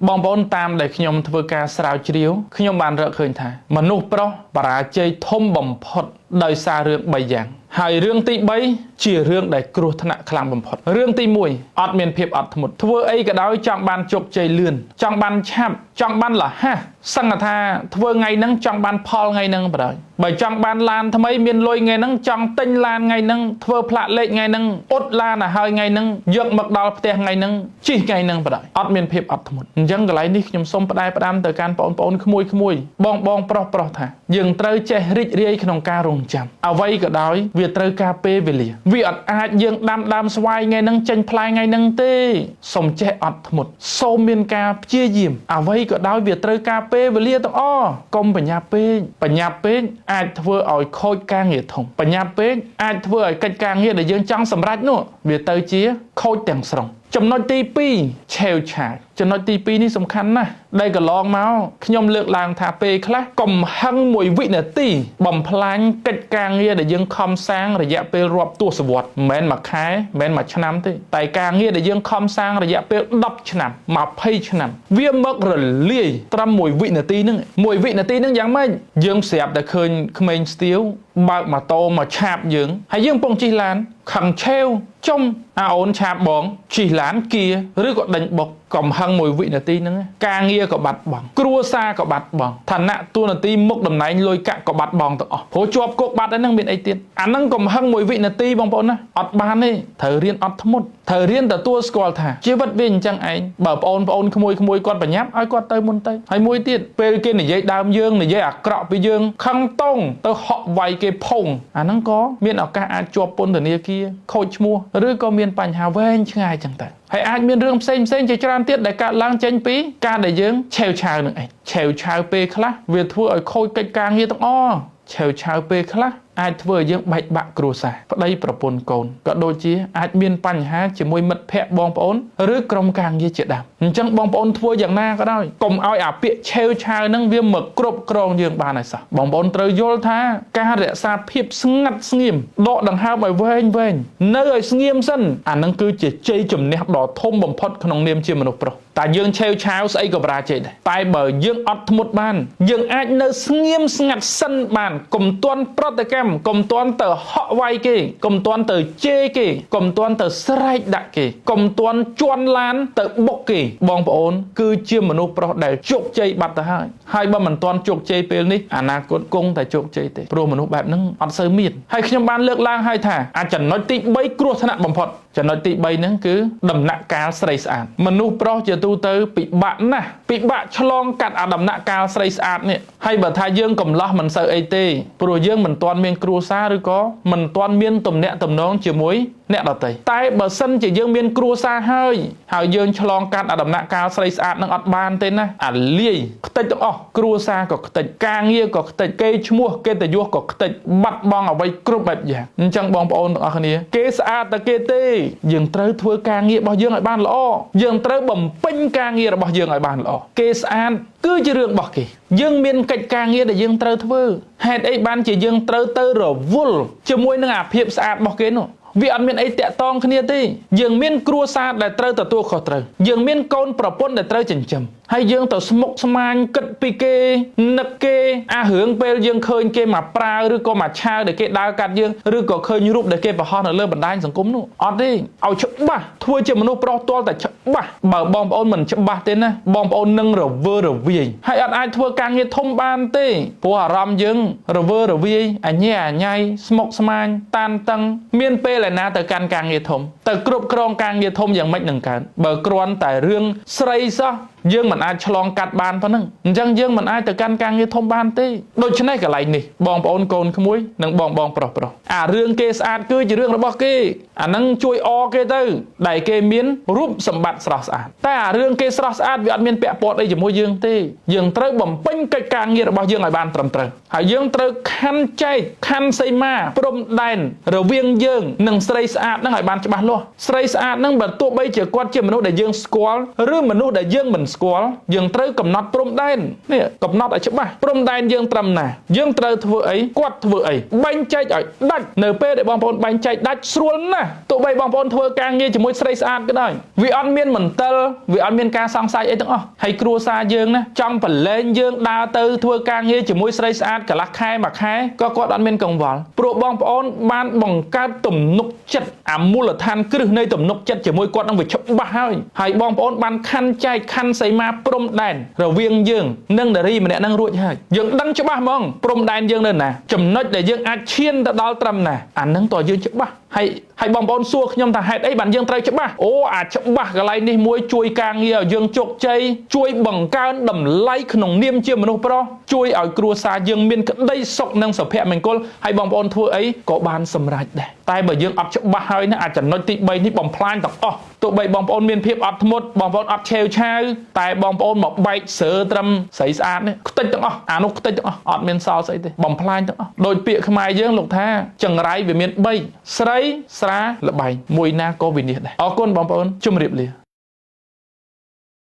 បងប្អូនតាមដែលខ្ញុំធ្វើការស្រាវជ្រាវខ្ញុំបានរកឃើញថាមនុស្សប្រុសបរាជ័យធំបំផុតដោយសាររឿង3យ៉ាងហើយរឿងទី3ជារឿងដែលគ្រោះថ្នាក់ខ្លាំងបំផុតរឿងទី1អត់មានភាពអត់ធ្មត់ធ្វើអីក៏ដោយចង់បានជោគជ័យលឿនចង់បានឆាប់ចង់បានលះសង្កថាធ្វើថ្ងៃហ្នឹងចង់បានផលថ្ងៃហ្នឹងបណ្ដោយបើចង់បានឡានថ្មីមានលុយថ្ងៃហ្នឹងចង់ទិញឡានថ្ងៃហ្នឹងធ្វើផ្លាកលេខថ្ងៃហ្នឹងអ៊ុតឡានឲ្យហើយថ្ងៃហ្នឹងយកមកដល់ផ្ទះថ្ងៃហ្នឹងជិះថ្ងៃហ្នឹងបណ្ដោយអត់មានភាពអត់ធ្មត់អញ្ចឹងកន្លែងនេះខ្ញុំសូមផ្ដាំទៅកាន់បងប្អូនក្មួយបងប្រុសថាយើងត្រូវចេះរីករាយក្នុងការរងចាំអ្វីក៏ដោយវាត្រូវការពេលវេលាវាអត់អាចយើងដាំដើមស្វាយថ្ងៃហ្នឹងចេញផ្លែថ្ងៃហ្នឹងទេសូមចេះអត់ធ្មត់សូមមានការព្យាយាមអ្វីក៏ដោយវាត្រូវការពេលវេលាទាំងអស់កុំបញ្ញាប់ពេកអាចធ្វើឲ្យខូចការងារធំបញ្ញាប់ពេកអាចធ្វើឲ្យកិច្ចការងារដែលយើងចង់សម្រេចនោះវាទៅជាខូចទាំងស្រុងចំណុចទី2ឆេវឆាវចំណុចទី2នេះសំខាន់ណាស់ដែលកន្លងមកខ្ញុំលើកឡើងថាពេលខ្លះកំហឹងមួយវិនាទីបំផ្លាញកិច្ចការងារដែលយើងខំសាងរយៈពេលរាប់ទសវត្សរ៍មិនមែនមួយខែមិនមែនមួយឆ្នាំទេតែការងារដែលយើងខំសាងរយៈពេល10ឆ្នាំ20ឆ្នាំវាមករលាយត្រឹមមួយវិនាទីហ្នឹងមួយវិនាទីហ្នឹងយ៉ាងម៉េចយើងស្រាប់តែឃើញក្មេងស្ទាវបើកម៉ូតូមកឆាបយើងហើយយើងពងជិះឡានខឹងឆេវចុំអូនឆាបបងជិះឡានគៀឬក៏ដេញបុកកំហឹងមួយវិនាទីហ្នឹងការងារក៏បាត់បង់គ្រួសារក៏បាត់បង់ឋានៈតួនាទីមុខតំណែងលុយកាក់ក៏បាត់បង់ទាំងអស់ព្រោះជាប់គុកបាត់ហ្នឹងមានអីទៀតអាហ្នឹងកំហឹងមួយវិនាទីបងប្អូនណាអត់បានទេត្រូវរៀនអត់ធ្មត់ត្រូវរៀនទទួលស្គាល់ថាជីវិតវាអញ្ចឹងឯងបើបងប្អូនក្មួយគាត់បញ្ញាប់ឲ្យគាត់ទៅមុនទៅហើយមួយទៀតពេលគេនិយាយដើមយើងនិយាយអាក្រក់ពីយើងខឹងតងទៅហក់វាយគេផុងអាហ្នឹងក៏មានឱកាសអាចជាប់ពន្ធនាគារខូចឈ្មោះឬក៏មានបញ្ហាវែងឆ្ងាយចឹងទៅហើយអាចមានរឿងផ្សេងជាច្រើនទៀតដែលកើតឡើងចេញពីការដែលយើងឆេវឆាវនឹងឯងឆេវឆាវពេលខ្លះវាធ្វើឲ្យខូចកិច្ចការងារទាំងអស់ឆេវឆាវពេលខ្លះអាចធ្វើឲ្យយើងបែកបាក់គ្រួសារប្តីប្រពន្ធកូនក៏ដូចជាអាចមានបញ្ហាជាមួយមិត្តភ័ក្តិបងប្អូនឬក្រុមការងារជាដើមអញ្ចឹងបងប្អូនធ្វើយ៉ាងណាក៏ដោយកុំឲ្យអាពាក្យឆេវឆាវហ្នឹងវាមកគ្រប់គ្រងយើងបានហើយសោះបងប្អូនត្រូវយល់ថាការរក្សាភាពស្ងាត់ស្ងៀមដកដង្ហើមឲ្យវែងនៅឲ្យស្ងៀមសិនអាហ្នឹងគឺជាជ័យជំនះដ៏ធំបំផុតក្នុងនាមជាមនុស្សប្រុសតែយើងឆេវឆាវស្អីក៏បរាជ័យដែរតែបើយើងអត់ធ្មត់បានយើងអាចនៅស្ងៀមស្ងាត់សិនបានកុំទាន់ប្រតិកម្មកុំទាន់ទៅហក់វាយគេកុំទាន់ទៅជេរគេកុំទាន់ទៅស្រែកដាក់គេកុំទាន់ជន់ឡានទៅបុកគេបងប្អូនគឺជាមនុស្សប្រុសដែលជោគជ័យបាត់ទៅហើយបើមិនទាន់ជោគជ័យពេលនេះអនាគតគង់តែជោគជ័យទេព្រោះមនុស្សបែបហ្នឹងអត់សូវមានហើយខ្ញុំបានលើកឡើងហើយថាអាចចំណុចទី3គ្រោះថ្នាក់បំផុតចំណុចទី3ហ្នឹងគឺដំណាក់កាលស្រីស្អាតមនុស្សប្រុសជាទូទៅពិបាកណាស់ពិបាកឆ្លងកាត់អាដំណាក់កាលស្រីស្អាតនេះហើយបើថាយើងកំឡោះមិនសូវអីទេព្រោះយើងមិនទាន់មានគ្រួសារឬក៏មិនទាន់មានទំនាក់ទំនងជាមួយអ្នកដទៃតែបើសិនជាយើងមានគ្រួសារហើយយើងឆ្លងកាត់អាដំណាក់កាលស្រីស្អាតនឹងអត់បានទេណាអាលាយខ្ទេចទាំងអស់គ្រួសារក៏ខ្ទេចការងារក៏ខ្ទេចគេឈ្មោះកិត្តិយសក៏ខ្ទេចបាត់បង់អ្វីគ្រប់បែបយ៉ាងអញ្ចឹងបងប្អូនទាំងអស់គ្នាគេស្អាតតែគេទេយើងត្រូវធ្វើការងាររបស់យើងឲ្យបានល្អយើងត្រូវបំពេញការងាររបស់យើងឲ្យបានល្អគេស្អាតគឺជារឿងរបស់គេយើងមានកិច្ចការងារដែលយើងត្រូវធ្វើហេតុអីបានជាយើងត្រូវទៅរវល់ជាមួយនឹងអាភាពស្អាតរបស់គេនោះវាអត់មានអីតាក់ទងគ្នាទេយើងមានគ្រួសារដែលត្រូវទទួលខុសត្រូវយើងមានកូនប្រពន្ធដែលត្រូវចិញ្ចឹមហើយយើងទៅស្មុគស្មាញគិតពីគេនឹកគេអារឿងពេលយើងឃើញគេមកប្រាវឬក៏មកឆាវដែលគេដើរកាត់យើងឬក៏ឃើញរូបដែលគេបង្ហោះនៅលើបណ្ដាញសង្គមនោះអត់ទេឲ្យច្បាស់ធ្វើជាមនុស្សប្រុសទាល់តែច្បាស់បើបងប្អូនមិនច្បាស់ទេណាបងប្អូននឹងរវើរវាយហើយអត់អាចធ្វើការងារធំបានទេព្រោះអារម្មណ៍យើងរវើរវាយអញអញ៉ៃស្មុគស្មាញតានតឹងមានពេលឯណាទៅកាន់ការងារធំទៅគ្រប់គ្រងការងារធំយ៉ាងម៉េចនឹងកើតបើគ្រាន់តែរឿងស្រីសោះយើងមិនអាចឆ្លងកាត់បានប៉ុណ្ណឹងអញ្ចឹងយើងមិនអាចទៅកាន់ការងារធំបានទេដូច្នេះកន្លែងនេះបងប្អូនកូនក្មួយនិងបងប្រុសអារឿងគេស្អាតគឺជារឿងរបស់គេអាហ្នឹងជួយអគេទៅដែលគេមានរូបសម្បត្តិស្រស់ស្អាតតែអារឿងគេស្រស់ស្អាតវាអត់មានពាក់ព័ន្ធអីជាមួយយើងទេយើងត្រូវបំពេញកិច្ចការងាររបស់យើងឲ្យបានត្រឹមត្រូវហើយយើងត្រូវខណ្ឌចែកខណ្ឌសីមាព្រំដែនរវាងយើងនិង នឹងស្រីស្អាតហ្នឹងឲ្យបានច្បាស់លាស់ស្រីស្អាតហ្នឹងបើទោះបីជាគាត់ជាមនុស្សដែលយើងស្គាល់ឬមនុស្សដែលយើងមិនស្គាល់យើងត្រូវកំណត់ព្រំដែននេះកំណត់ឲ្យច្បាស់ព្រំដែនយើងត្រឹមណាយើងត្រូវធ្វើអីគាត់ធ្វើអីបែងចែកឲ្យដាច់នៅពេលដែលបងប្អូនបែងចែកដាច់ស្រួលណាស់ទោះបីបងប្អូនធ្វើការងារជាមួយស្រីស្អាតក៏ដោយវាអត់មានមន្ទិលវាអត់មានការសង្ស័យអីទាំងអស់ហើយគ្រួសារយើងណាចង់ប្រឡែងយើងដើរទៅធ្វើការងារជាមួយស្រីស្អាតកន្លះខែមួយខែក៏គាត់អត់មានកង្វល់ព្រោះបងប្អូនបានបង្កើតទំនុកចិត្តអាមូលដ្ឋានគ្រឹះនៃទំនុកចិត្តជាមួយគាត់នឹងវាច្បាស់ហើយបងប្អូនបានខណ្ឌចែកខណ្ឌសីមាព្រំដែនរវាងយើងនិងនារីម្នាក់នឹងរួចហើយយើងដឹងច្បាស់ហ្មងព្រំដែនយើងនៅណាចំណុចដែលយើងអាចឈានទៅដល់ត្រឹមណាអានឹងតើយើងច្បាស់ហើយបងប្អូនសួរខ្ញុំថាហេតុអីបានយើងត្រូវច្បាស់អូអាចច្បាស់កន្លែងនេះមួយជួយការងារឲ្យយើងជោគជ័យជួយបង្កើនតម្លៃក្នុងនាមជាមនុស្សប្រុសជួយឲ្យគ្រួសារយើងមានក្តីសុខនិងសុភមង្គលហើយបងប្អូនធ្វើអីក៏បានសម្រេចដែរតែបើយើងអត់ច្បាស់ហើយណាអាចចំណុចទី3នេះបំផ្លាញទាំងអស់ទោះបីបងប្អូនមានភាពអត់ធ្មត់បងប្អូនអត់ឆេវឆាវតែបងប្អូនមកបែកស្រើត្រឹមស្រីស្អាតនេះខ្ទេចទាំងអស់អានោះខ្ទេចទាំងអស់អត់មានសល់ស្អីទេបំផ្លាញទាំងអស់ដោយពាក្យខ្មែរយើងលោកថាចង្រៃវាមាន3ស្រីស្រាល្បែងមួយណាក៏វិនិច្ឆ័យដែរអរគុណបងប្អូនជម្រាបលា